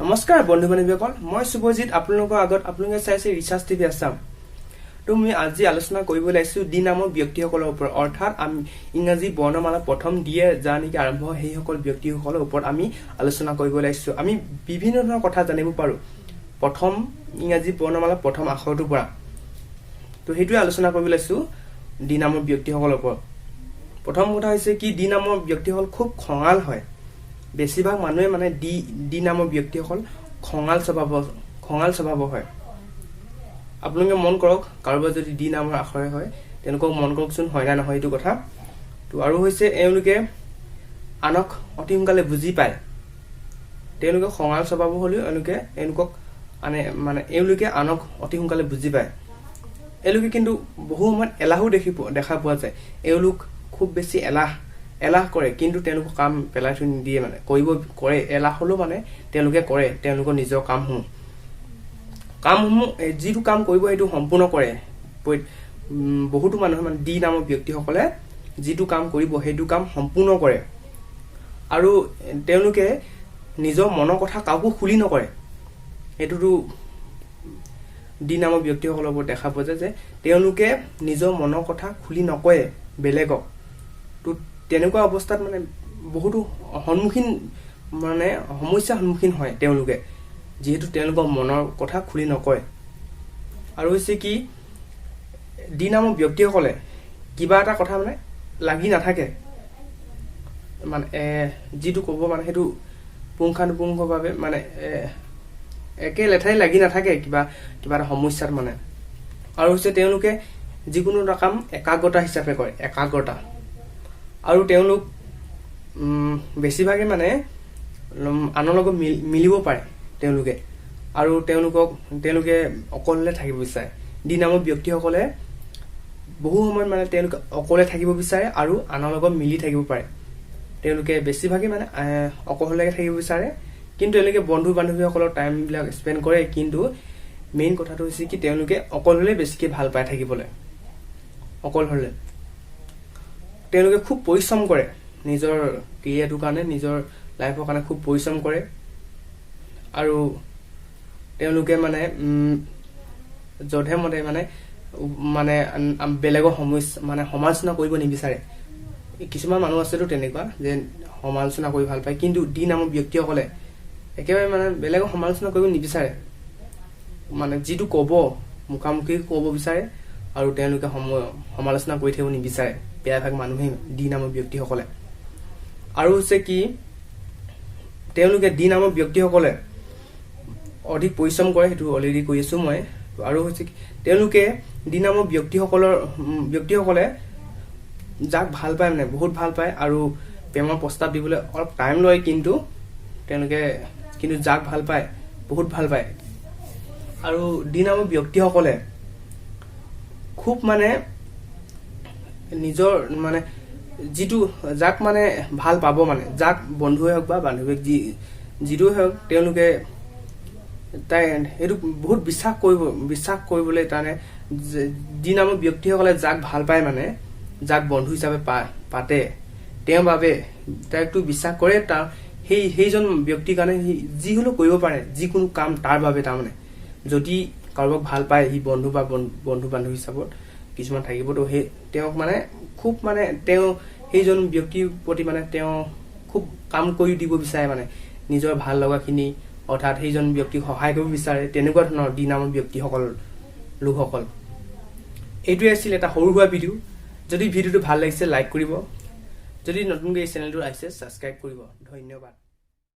নমস্কাৰ বন্ধু বান্ধৱীসকল, মই শুভজিৎ আপোনালোকৰ আগত আপোনালোকে চাইছে ৰিচাৰ্চ টিভি আছাম। তো মই আজি আলোচনা কৰিব লাইছো ডি নামৰ ব্যক্তিসকলৰ ওপৰত, অৰ্থাৎ আমি ইংৰাজী বৰ্ণমালা প্ৰথম দিয়ে যাৰ নেকি আৰম্ভ সেইসকল ব্যক্তিসকলৰ ওপৰত আমি আলোচনা কৰিব লাইছো। আমি বিভিন্ন ধৰণৰ কথা জানিব পাৰো প্ৰথম ইংৰাজী বৰ্ণমালা প্ৰথম আখৰটোৰ পৰা। তো সেইটোৱে আলোচনা কৰিব লাইছো ডি নামৰ ব্যক্তিসকলৰ ওপৰত। প্ৰথম কথা হৈছে কি, ডি নামৰ ব্যক্তিসকল খুব খঙাল হয়। বেছিভাগ মানুহে মানে ডি নামৰ ব্যক্তিসকল খঙাল স্বভাৱৰ হয়। আপোনালোকে মন কৰক, কাৰোবাৰ যদি ডি নামৰ আখৰে হয় তেওঁলোকক মন কৰকচোন হয় না নহয় এইটো কথা। তো আৰু হৈছে এওঁলোকে আনক অতি সোনকালে বুজি পায়। তেওঁলোকে খঙাল স্বভাৱৰ হ'লেও এওঁলোকে আনক অতি সোনকালে বুজি পায়। এওঁলোকে কিন্তু বহু সময়ত এলাহো দেখা পোৱা যায়। এওঁলোক খুব বেছি এলাহ কৰে, কিন্তু তেওঁলোকৰ কাম পেলাই থৈ নিদিয়ে, মানে কৰে এলাহ হলেও মানে তেওঁলোকে কৰে তেওঁলোকৰ নিজৰ কামসমূহ যিটো কাম কৰিব সেইটো সম্পূৰ্ণ কৰে। বহুতো মানুহে মানে ডি নামৰ ব্যক্তিসকলে যিটো কাম কৰিব সেইটো কাম সম্পূৰ্ণ কৰে, আৰু তেওঁলোকে নিজৰ মনৰ কথা কাকো খুলি নকৰে। সেইটোতো ডি নামৰ ব্যক্তিসকলৰ ওপৰত দেখা পোৱা যায় যে তেওঁলোকে নিজৰ মনৰ কথা খুলি নকয় বেলেগক। তো তেনেকুৱা অৱস্থাত মানে বহুতো সমস্যাৰ সন্মুখীন হয় তেওঁলোকে, যিহেতু তেওঁলোকৰ মনৰ কথা খুলি নকয়। আৰু হৈছে কি, ডি নামৰ ব্যক্তিসকলে কিবা এটা কথা মানে লাগি নাথাকে, মানে যিটো ক'ব মানে সেইটো পুংখানুপুংখভাৱে মানে একে লেঠাই লাগি নাথাকে কিবা এটা সমস্যাত মানে। আৰু হৈছে তেওঁলোকে যিকোনো এটা কাম একাগ্ৰতা হিচাপে কৰে, একাগ্ৰতা। আৰু তেওঁলোক বেছিভাগে মানে আনৰ লগত মিলিব পাৰে তেওঁলোকে, আৰু তেওঁলোকে অকলে থাকিব বিচাৰে। ডি নামৰ ব্যক্তিসকলে বহু সময়ত মানে তেওঁলোকে অকলে থাকিব বিচাৰে আৰু আনৰ লগত মিলি থাকিব পাৰে। তেওঁলোকে বেছিভাগে মানে অকলে থাকিব বিচাৰে, কিন্তু তেওঁলোকে বন্ধু বান্ধৱীসকলৰ টাইমবিলাক স্পেণ্ড কৰে। কিন্তু মেইন কথাটো হৈছে কি, তেওঁলোকে অকল হলে বেছিকে ভাল পায় থাকিবলৈ। অকল হলে তেওঁলোকে খুব পৰিশ্ৰম কৰে নিজৰ কেৰিয়াৰটোৰ কাৰণে, নিজৰ লাইফৰ কাৰণে খুব পৰিশ্ৰম কৰে। আৰু তেওঁলোকে মানে যধে মধে মানে বেলেগৰ সমালোচনা কৰিব নিবিচাৰে। কিছুমান মানুহ আছেতো তেনেকুৱা যে সমালোচনা কৰি ভাল পায়, কিন্তু ডি নামৰ ব্যক্তিসকলে একেবাৰে মানে বেলেগৰ সমালোচনা কৰিব নিবিচাৰে। মানে যিটো ক'ব মুখামুখি ক'ব বিচাৰে, আৰু তেওঁলোকে সমালোচনা কৰি থাকিব নিবিচাৰে প্ৰায়ভাগ মানুহে ডি নামৰ ব্যক্তিসকলে। আৰু হৈছে কি, তেওঁলোকে ডি নামৰ ব্যক্তিসকলে অধিক পৰিশ্ৰম কৰে, সেইটো অলৰেডি কৈ আছো মই। আৰু হৈছে কি, তেওঁলোকে ডি নামৰ ব্যক্তিসকলে যাক ভাল পায় মানে বহুত ভাল পায়, আৰু প্ৰেমৰ প্ৰস্তাৱ দিবলৈ অলপ টাইম লয়, কিন্তু তেওঁলোকে যাক ভাল পায় বহুত ভাল পায়। আৰু ডি নামৰ ব্যক্তিসকলে খুব মানে নিজৰ মানে যাক মানে ভাল পাব, মানে যাক বন্ধুৱে হওক বা বান্ধৱীক যিটোৱে হওক, তেওঁলোকে সেইটো বহুত বিশ্বাস কৰিবলৈ কাৰণে ডি নামৰ ব্যক্তিসকলে যাক ভাল পায়, মানে যাক বন্ধু হিচাপে পাতে, তেওঁৰ বাবে তাইকটো বিশ্বাস কৰে। সেইজন ব্যক্তিৰ কাৰণে যি হলেও কৰিব পাৰে, যিকোনো কাম তাৰ বাবে। তাৰমানে যদি কাৰোবাক ভাল পায়, সি বন্ধু বা বন্ধু বান্ধৱ হিচাপত কিছুমান থাকিবতো, তেওঁক মানে খুব মানে সেইজন ব্যক্তিৰ প্ৰতি মানে তেওঁ খুব কাম কৰি দিব বিচাৰে, মানে নিজৰ ভাল লগাখিনি, অৰ্থাৎ সেইজন ব্যক্তিক সহায় কৰিব বিচাৰে। তেনেকুৱা ধৰণৰ ডি নামৰ লোকসকল। এইটোৱে আছিল এটা সৰু সুৰা ভিডিঅ'। যদি ভিডিঅ'টো ভাল লাগিছে লাইক কৰিব, যদি নতুনকৈ এই চেনেলটো আহিছে ছাবস্ক্ৰাইব কৰিব। ধন্যবাদ।